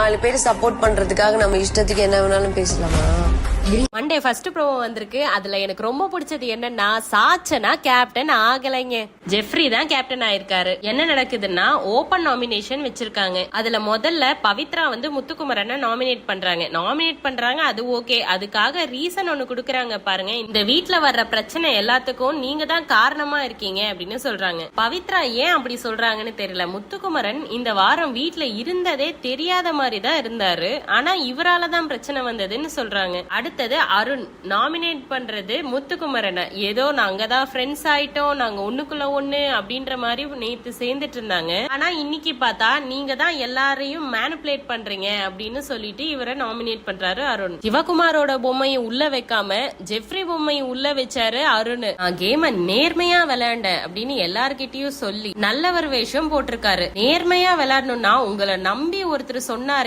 4 பேர் சப்போர்ட் பண்றதுக்காக நம்ம இஷ்டத்துக்கு என்ன வேணாலும் பேசலாமா? மண்டே ஃபர்ஸ்ட் ப்ரோமோ வந்திருக்கு. அதுல எனக்கு ரொம்ப பிடிச்சது என்னன்னா, சாச்சனா கேப்டன் ஆகலைங்க, ஜெஃப்ரி தான் கேப்டன் ஆயிருக்காரு. என்ன நடக்குதுன்னா, ஓபன் நாமினேஷன் வச்சிருக்காங்க. அதுல முதல்ல பவித்ரா வந்து முத்துக்குமரனை நாமினேட் பண்றாங்க. அது ஓகே. அதுக்காக ரீசன் ஒண்ணு குடுக்கறாங்க பாருங்க. இந்த வீட்ல வர்ற பிரச்சனை எல்லாத்துக்கும் நீங்க தான் காரணமா இருக்கீங்க அப்படின்னு சொல்றாங்க. பவித்ரா ஏன் அப்படி சொல்றாங்கன்னு தெரியல. முத்துக்குமரன் இந்த வாரம் வீட்ல இருந்ததே தெரியாத மாதிரி தான் இருந்தாரு. ஆனா இவரால தான் பிரச்சனை வந்ததுன்னு சொல்றாங்க. அடுத்தது அருண் நாமினேட் பண்றது முத்துக்குமரனை. ஏதோ நாங்க தான் ஃப்ரெண்ட்ஸ் ஆயிட்டோம், நாங்க ஒண்ணுக்குள்ள ஒண்ணு அப்படின்ற மாதிரி நேத்து சேர்ந்துட்டு இருந்தாங்க. ஆனா இன்னைக்கு பார்த்தா நீங்க தான் எல்லாரையும் மேனிபுலேட் பண்றீங்க அப்படின்னு சொல்லிட்டு இவரை நாமினேட் பண்றாரு அருண். சிவகுமாரோட பொம்மையை உள்ள வைக்காம ஜெஃப்ரி பொம்மையை உள்ள வச்சாரு அருண். நான் கேம நேர்மையா விளையாண்டேன் அப்படின்னு எல்லார்கிட்டயும் சொல்லி நல்லவர் வேஷம் போட்டிருக்காரு. நேர்மையா விளையாடணும்னா உங்களை நம்பி ஒருத்தர் சொன்னாரு